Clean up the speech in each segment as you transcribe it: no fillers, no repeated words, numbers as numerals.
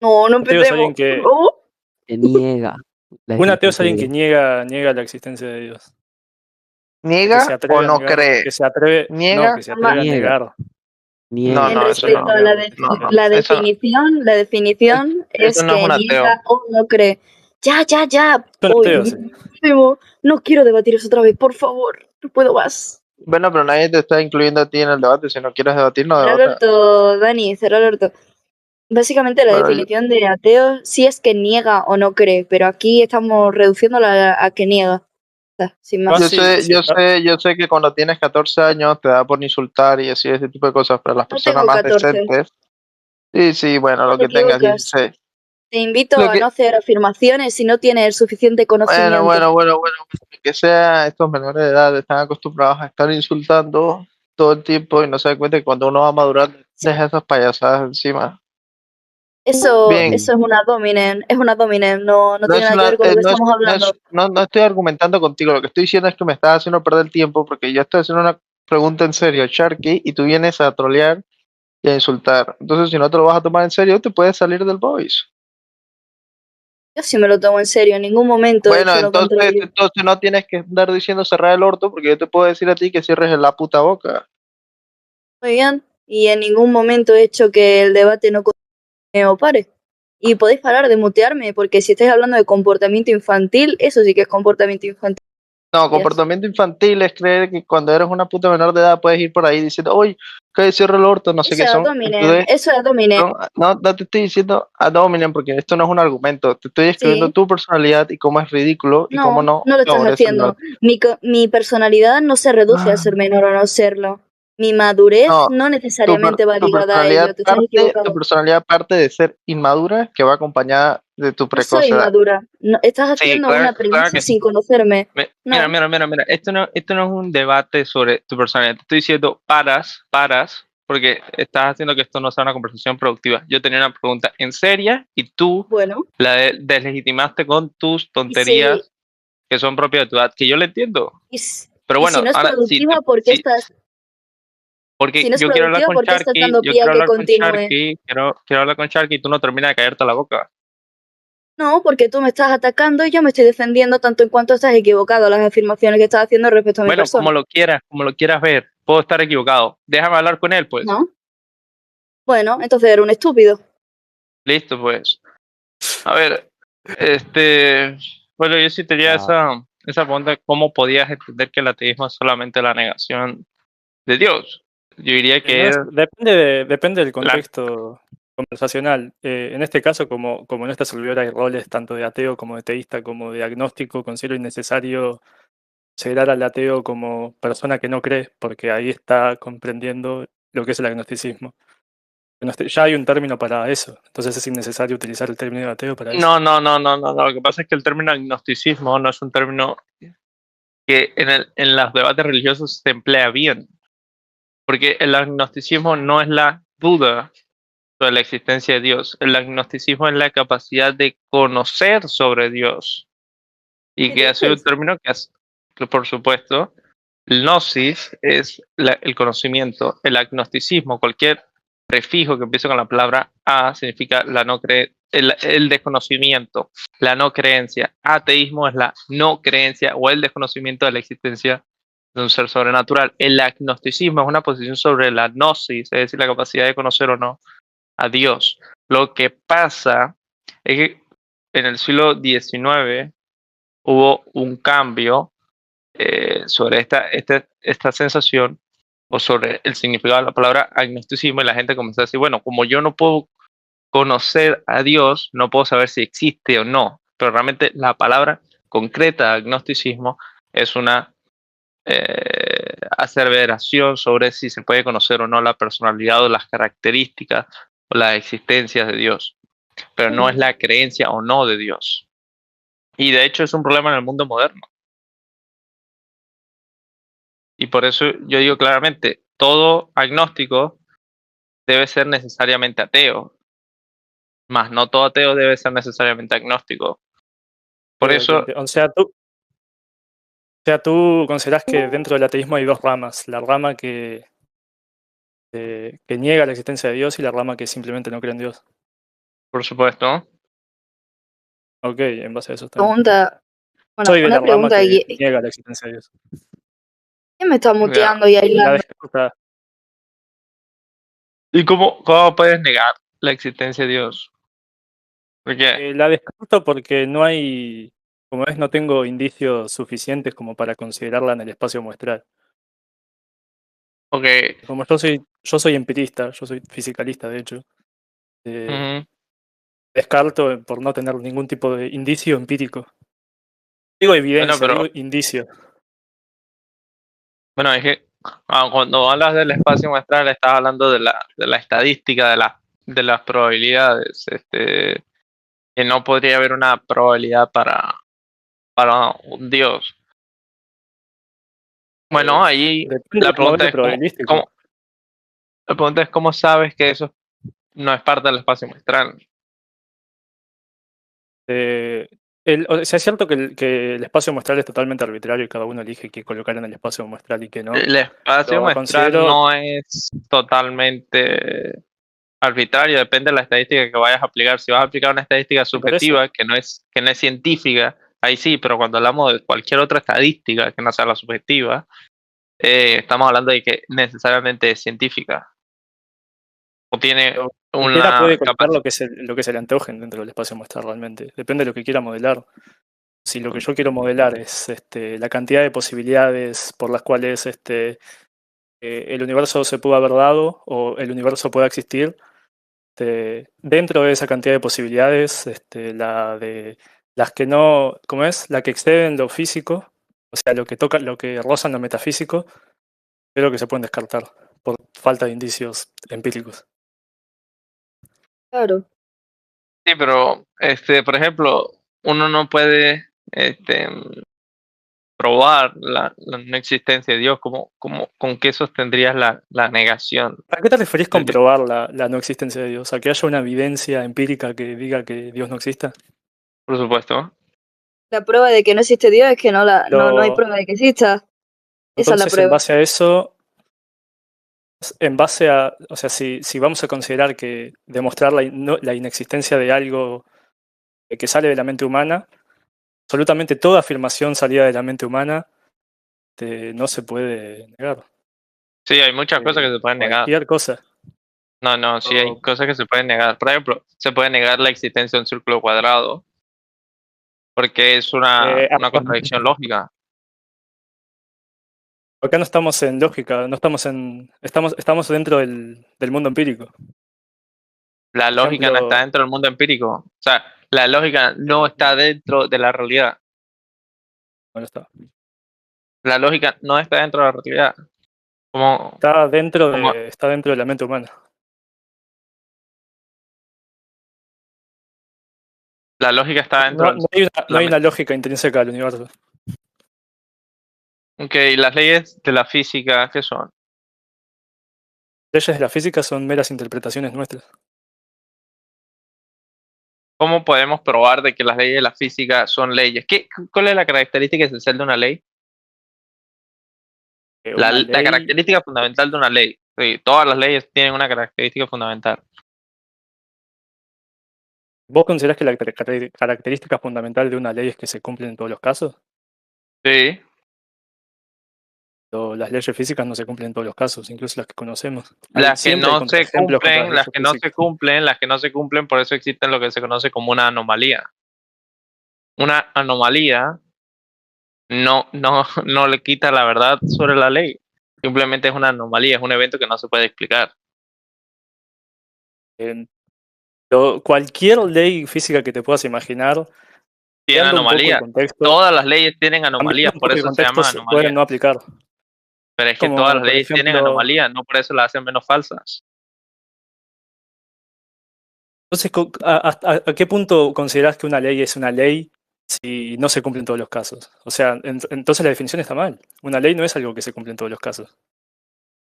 No, no Ateo es alguien empecemos. que... No. Que niega la Un ateo es existencia de alguien que Dios. niega la existencia de Dios. Que se ¿Niega o atreve a no negar, cree? que se atreve, no, que ¿Niega? se atreve a Niega, negar, No, niega. En no, que se eso atreve a respecto no. a negar la No, existencia de no. Dios. la definición Eso es no es que un ateo. niega o no cree. Ya, ya, ya. Es un Hoy ateo, sí. no quiero debatir eso otra vez, por favor. No puedo más. Bueno, pero nadie te está incluyendo a ti en el debate. Si no quieres debatir, no Cerra el debatas. orto, Dani, cerra el orto. Básicamente la Bueno, definición de ateo sí es que niega o no cree, pero aquí estamos reduciéndola a que niega. Sin más. yo Sí, sé, sí, yo sé, yo sé que cuando tienes 14 años te da por insultar y decir ese tipo de cosas, pero las No personas tengo más 14. decentes, sí, bueno, No lo te que tengas equivocas. 16. Te invito Lo a no que, hacer afirmaciones si no tienes suficiente conocimiento. bueno, que sea, estos menores de edad están acostumbrados a estar insultando todo el tiempo y no se dan cuenta que cuando uno va madurando deja esas payasadas encima. Eso Bien, es una dominen, no no tiene es nada que una, ver con lo que no es, estamos hablando. no estoy argumentando contigo, lo que estoy diciendo es que me estás haciendo perder el tiempo porque yo estoy haciendo una pregunta en serio, Sharky, y tú vienes a trolear y a insultar. Entonces, si no te lo vas a tomar en serio, te puedes salir del voice. Yo sí me lo tomo en serio, en ningún momento he Bueno, hecho lo contrario. entonces no tienes que andar diciendo cerrar el orto porque yo te puedo decir a ti que cierres la puta boca. Muy bien, y en ningún momento he hecho que el debate no continúe o pare. Y podéis parar de mutearme, porque si estáis hablando de comportamiento infantil, eso sí que es comportamiento infantil. No, comportamiento infantil es creer que cuando eres una puta menor de edad puedes ir por ahí diciendo, oye, que cierre el orto, no sé Eso qué es son. dominen, eso es dominen. No te estoy diciendo ad hominem porque esto no es un argumento. Te estoy escribiendo Sí, tu personalidad y cómo es ridículo y cómo no no lo estás favorece el haciendo. debate. Mi personalidad no se reduce a Ah, ser menor o no serlo. Mi madurez no, no necesariamente va ligada a ello, te estás tu equivocado. personalidad parte de ser inmadura que va acompañada de tu No soy precoz edad. madura. No, estás Sí, haciendo claro, una claro premisa que sí. sin conocerme. Mira, No, mira. Esto no es un debate sobre tu personalidad. Te estoy diciendo, porque estás haciendo que esto no sea una conversación productiva. Yo tenía una pregunta en seria y tú bueno. deslegitimaste con tus Y si, tonterías que son propias de tu edad, que yo lo entiendo. y, si Pero y si bueno, no es ahora sí, productiva, si porque no es yo quiero hablar productiva, con ¿por qué estás Sharky, dando pie a que continúe? quiero hablar con Sharky y tú no terminas de callarte la boca. No, porque tú me estás atacando y yo me estoy defendiendo tanto en cuanto estás equivocado las afirmaciones que estás haciendo respecto a mi Bueno, persona. como lo quieras ver, puedo estar equivocado. Déjame hablar con él, pues. ¿No? Bueno, entonces era un estúpido. Listo, pues. A ver, bueno, yo sí tenía esa pregunta de cómo podías entender que el ateísmo es solamente la negación de Dios. Yo diría que es Depende del la... contexto conversacional. En este caso, como en esta servidora hay roles tanto de ateo como de teísta como de agnóstico, considero innecesario considerar al ateo como persona que no cree, porque ahí está comprendiendo lo que es el agnosticismo. Ya hay un término para eso, entonces es innecesario utilizar el término de ateo para eso. No. Lo que pasa es que el término agnosticismo no es un término que en los debates religiosos se emplea bien, porque el agnosticismo no es la duda sobre la existencia de Dios. El agnosticismo es la capacidad de conocer sobre Dios. Y Sí, que de ha hecho, sido un término que, por supuesto, el gnosis es el conocimiento. El agnosticismo, cualquier prefijo que empiece con la palabra a, significa el desconocimiento, la no creencia. Ateísmo es la no creencia o el desconocimiento de la existencia de un ser sobrenatural. El agnosticismo es una posición sobre la gnosis, es decir, la capacidad de conocer o no a Dios. Lo que pasa es que en el siglo XIX hubo un cambio sobre esta sensación o sobre el significado de la palabra agnosticismo y la gente comenzó a decir, bueno, como yo no puedo conocer a Dios, no puedo saber si existe o no, pero realmente la palabra concreta agnosticismo es una aseveración sobre si se puede conocer o no la personalidad o las características o las existencias de Dios, pero no es la creencia o no de Dios. Y de hecho es un problema en el mundo moderno. Y por eso yo digo claramente, todo agnóstico debe ser necesariamente ateo, más no todo ateo debe ser necesariamente agnóstico. Por eso, O sea, tú considerás que dentro del ateísmo hay dos ramas, la rama que niega la existencia de Dios y la rama que simplemente no cree en Dios. Por supuesto. Ok, en base a eso está bien. Pregunta. Bueno, Soy de una la rama pregunta que aquí. niega la existencia de Dios. ¿Quién me está muteando y La aislando? descarta, ¿Y cómo puedes negar la existencia de Dios? Porque, la descarto porque no hay, como ves, no tengo indicios suficientes como para considerarla en el espacio muestral. ok, Como yo soy empirista, yo soy fisicalista de hecho, ujú, descarto por no tener ningún tipo de indicio empírico. Digo bueno, evidencia, pero, digo indicio. bueno, es que cuando hablas del espacio muestral, estás hablando de la estadística, de las probabilidades, que no podría haber una probabilidad para un Dios. Bueno, ahí Depende la del pregunta modelo es probabilístico. la pregunta es cómo sabes que eso no es parte del espacio muestral. O sea, es cierto que el espacio muestral es totalmente arbitrario y cada uno elige qué colocar en el espacio muestral y qué no. El espacio Lo muestral considero, no es totalmente arbitrario, depende de la estadística que vayas a aplicar. Si vas a aplicar una estadística y por eso, subjetiva que no es científica, ahí sí, pero cuando hablamos de cualquier otra estadística que no sea la subjetiva, estamos hablando de que necesariamente es científica o tiene cualquiera una puede colocar capacidad. lo que se le antoje dentro del espacio muestral realmente. Depende de lo que quiera modelar. Si lo que yo quiero modelar es la cantidad de posibilidades por las cuales el universo se pudo haber dado o el universo pueda existir, dentro de esa cantidad de posibilidades, las que no, ¿cómo es? La que exceden lo físico, o sea, lo que toca, lo que rozan lo metafísico, creo que se pueden descartar por falta de indicios empíricos. Claro. Sí, pero por ejemplo, uno no puede probar la no existencia de Dios, ¿con qué sostendrías la negación? ¿A qué te referís con de- probar la no existencia de Dios? ¿A que haya una evidencia empírica que diga que Dios no exista? Por supuesto. La prueba de que no existe Dios es que no hay Lo, prueba de que exista. Esa es la entonces, en prueba. base a eso, o sea, si vamos a considerar que demostrar la inexistencia de algo que sale de la mente humana, absolutamente toda afirmación salida de la mente humana no se puede negar. Sí, hay muchas cosas que se pueden negar. Cualquier cosa. No, sí, hay cosas que se pueden negar. Por ejemplo, se puede negar la existencia de un círculo cuadrado porque es una contradicción lógica. Acá no estamos en lógica, no estamos estamos dentro del mundo empírico. La Por lógica no está ejemplo, dentro del mundo empírico. O sea, la lógica no está dentro de la realidad. bueno, está. La lógica no está dentro de la realidad. Como, como Está dentro de la mente humana. la lógica está dentro No hay la una lógica intrínseca al universo. Ok, las leyes de la física, ¿qué son? Leyes de la física son meras interpretaciones nuestras. ¿Cómo podemos probar de que las leyes de la física son leyes? ¿Cuál es la característica esencial de una ley? Una La ley, característica fundamental de una ley. Sí, todas las leyes tienen una característica fundamental. ¿vos considerás que la característica fundamental de una ley es que se cumplen en todos los casos? Sí, Las leyes físicas no se cumplen en todos los casos, incluso las que conocemos. las que Siempre hay no se contraejemplos contra las cumplen, leyes físicas. las que no se cumplen, por eso existen lo que se conoce como una anomalía. Una anomalía no le quita la verdad sobre la ley. Simplemente es una anomalía, es un evento que no se puede explicar. Cualquier ley física que te puedas imaginar, Tiene cambiando un poco el anomalías. contexto, Todas las leyes tienen cambiando anomalías, un por poco el eso se contexto llaman se pueden anomalías. no aplicar. Pero es que todas Como las por leyes tienen ejemplo, anomalías, no por eso las hacen menos falsas. entonces, ¿a qué punto considerás que una ley es una ley si no se cumple en todos los casos? O sea, entonces la definición está mal. Una ley no es algo que se cumple en todos los casos.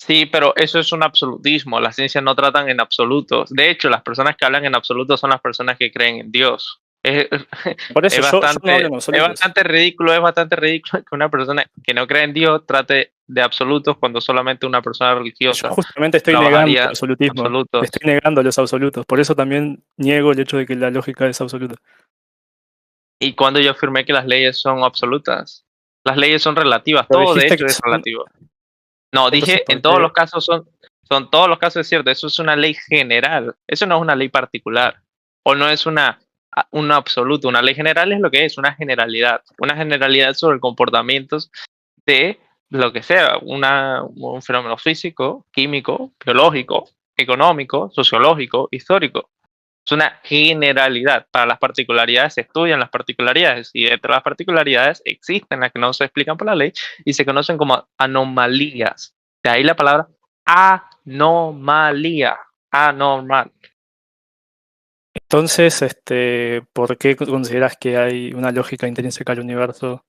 Sí, pero eso es un absolutismo. Las ciencias no tratan en absolutos. De hecho, las personas que hablan en absolutos son las personas que creen en Dios. Es, Por eso es yo no hablo bastante, en absolutos. es bastante ridículo que una persona que no cree en Dios trate de absolutos cuando solamente una persona Yo religiosa justamente estoy negando el trabajaría absolutismo. absolutos. Estoy negando los absolutos. Por eso también niego el hecho de que la lógica es absoluta. Y cuando yo afirmé que las leyes son absolutas, las leyes son relativas, Pero todo de dijiste hecho que es son. relativo. No, Entonces, dije ¿por en todos qué? los casos son todos los casos es cierto, eso es una ley general, eso no es una ley particular, o no es un absoluto, una ley general es lo que es, una generalidad sobre comportamientos de lo que sea, un fenómeno físico, químico, biológico, económico, sociológico, histórico. Es una generalidad. Para las particularidades se estudian las particularidades y dentro de las particularidades existen las que no se explican por la ley y se conocen como anomalías. De ahí la palabra anomalía, anormal. Entonces, ¿por qué consideras que hay una lógica intrínseca al universo?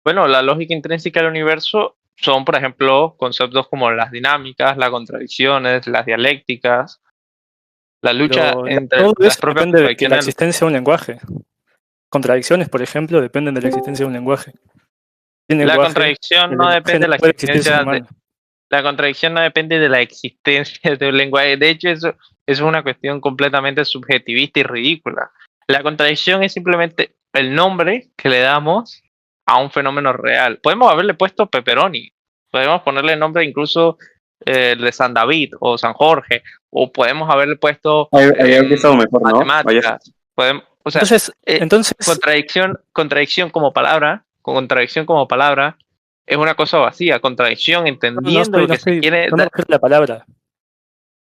Bueno, la lógica intrínseca del universo son, por ejemplo, conceptos como las dinámicas, las contradicciones, las dialécticas, la lucha Pero entre todo las eso propias depende de que la contradicciones. existencia de un lenguaje. Contradicciones, por ejemplo, dependen de la existencia de un lenguaje. Sin La lenguaje, contradicción el no lenguaje depende no de la puede existir ser existencia de, humano. la contradicción no depende de la existencia de un lenguaje. De hecho, eso es una cuestión completamente subjetivista y ridícula. La contradicción es simplemente el nombre que le damos a un fenómeno real. Podemos haberle puesto pepperoni, podemos ponerle nombre incluso de San David o San Jorge, o podemos haberle puesto Había empezado mejor, ¿no? Vaya. matemáticas. O sea, Entonces, contradicción como palabra, es una cosa vacía. Contradicción, entendiendo lo que se quiere no me dar. refiero a la palabra,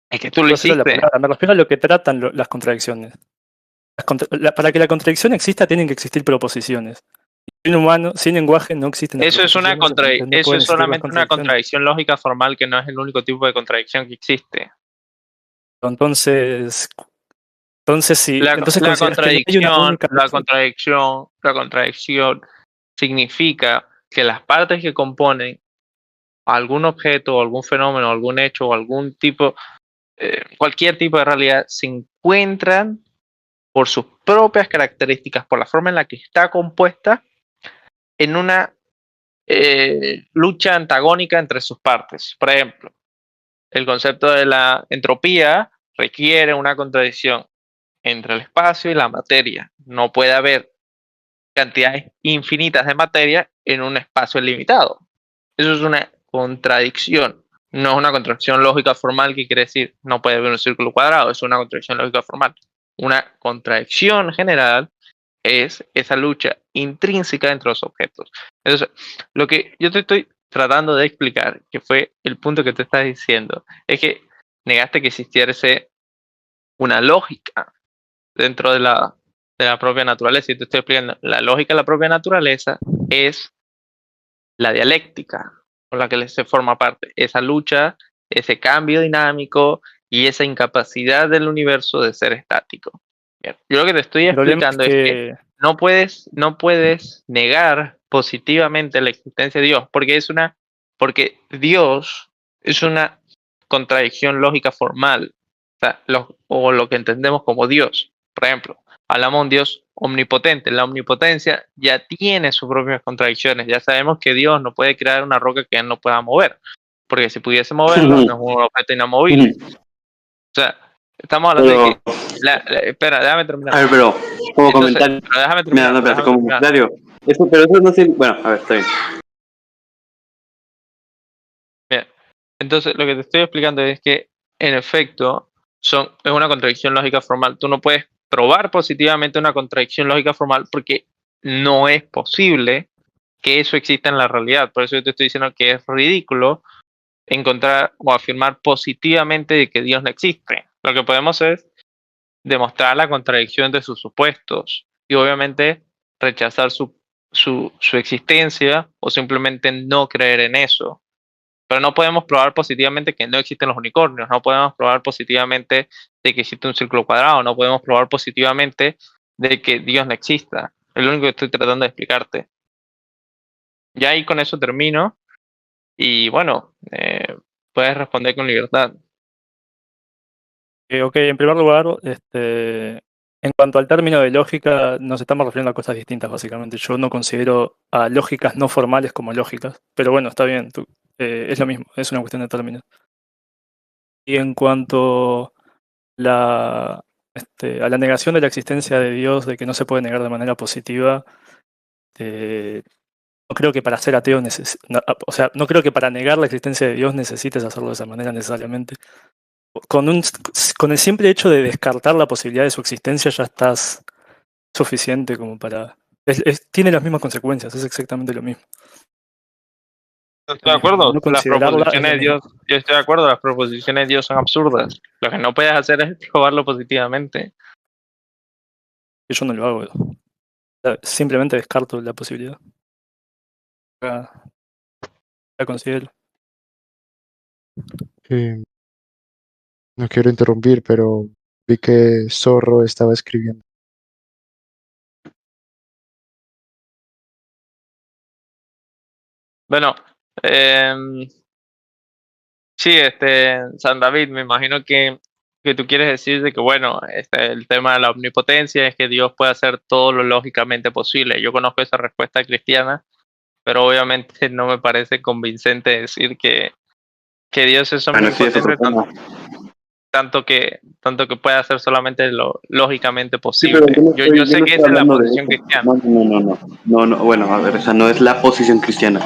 Es que tú no lo me refiero a la hiciste. palabra, me refiero a lo que tratan las contradicciones. Para que la contradicción exista, tienen que existir proposiciones. Sin humano, sin lenguaje, no existen las Eso es proposiciones, entonces no eso pueden es existir las solamente una contradicciones. contradicción lógica formal que no es el único tipo de contradicción que existe. Entonces entonces La consideras que no hay una única lógica. la contradicción significa que las partes que componen algún objeto, algún fenómeno, algún hecho o algún tipo, cualquier tipo de realidad se encuentran por sus propias características, por la forma en la que está compuesta, en una lucha antagónica entre sus partes. Por ejemplo, el concepto de la entropía requiere una contradicción entre el espacio y la materia. No puede haber cantidades infinitas de materia en un espacio limitado. Eso es una contradicción. No es una contradicción lógica formal que quiere decir no puede haber un círculo cuadrado, es una contradicción lógica formal. Una contradicción general es esa lucha intrínseca entre los objetos. Entonces, lo que yo te estoy tratando de explicar, que fue el punto que te estás diciendo, es que negaste que existiese una lógica dentro de la propia naturaleza. Y te estoy explicando, la lógica de la propia naturaleza es la dialéctica con la que se forma parte, esa lucha, ese cambio dinámico y esa incapacidad del universo de ser estático. Bien, yo lo que te estoy El problema es explicando es que no puedes negar positivamente la existencia de Dios, porque Dios es una contradicción lógica formal, o sea, o lo que entendemos como Dios. Por ejemplo, hablamos de un Dios omnipotente. La omnipotencia ya tiene sus propias contradicciones. Ya sabemos que Dios no puede crear una roca que él no pueda mover, porque si pudiese moverlo, no es un objeto inamovible. O sea, estamos hablando de que. Espera, déjame terminar. A ver, pero como comentario. Pero déjame Mira, terminar. no, pero espérate, déjame como terminar. comentario. Pero eso no sé. Bueno, a ver, está bien. Bien. Entonces, lo que te estoy explicando es que, en efecto, es una contradicción lógica formal. Tú no puedes probar positivamente una contradicción lógica formal porque no es posible que eso exista en la realidad. Por eso yo te estoy diciendo que es ridículo encontrar o afirmar positivamente de que Dios no existe. Lo que podemos es demostrar la contradicción de sus supuestos y obviamente rechazar su existencia o simplemente no creer en eso. Pero no podemos probar positivamente que no existen los unicornios, no podemos probar positivamente de que existe un círculo cuadrado, no podemos probar positivamente de que Dios no exista. Es lo único que estoy tratando de explicarte. Ya ahí con eso termino y bueno, puedes responder con libertad. Ok, en primer lugar, en cuanto al término de lógica, nos estamos refiriendo a cosas distintas, básicamente. Yo no considero a lógicas no formales como lógicas, pero bueno, está bien, es lo mismo, es una cuestión de términos. Y en cuanto a la negación de la existencia de Dios, de que no se puede negar de manera positiva, no creo que para ser ateo o sea, no creo que para negar la existencia de Dios necesites hacerlo de esa manera necesariamente. Con el simple hecho de descartar la posibilidad de su existencia ya estás suficiente como para... tiene las mismas consecuencias, es exactamente lo mismo. Yo estoy de acuerdo, No las considerarla es proposiciones lo de mismo. Dios, yo estoy de acuerdo, las proposiciones de Dios son absurdas. Lo que no puedes hacer es probarlo positivamente. Y yo no lo hago. O sea, simplemente descarto la posibilidad. La considero. No quiero interrumpir, pero vi que Zorro estaba escribiendo. Bueno, sí, San David, me imagino que tú quieres decir de que, bueno, el tema de la omnipotencia es que Dios puede hacer todo lo lógicamente posible. Yo conozco esa respuesta cristiana, pero obviamente no me parece convincente decir que Dios es Bueno, sí, eso omnipotente tanto que puede hacer solamente lo lógicamente Sí, posible. pero Yo sé no que estoy esa es la hablando de posición eso. cristiana. No, bueno, a ver, esa no es la posición cristiana.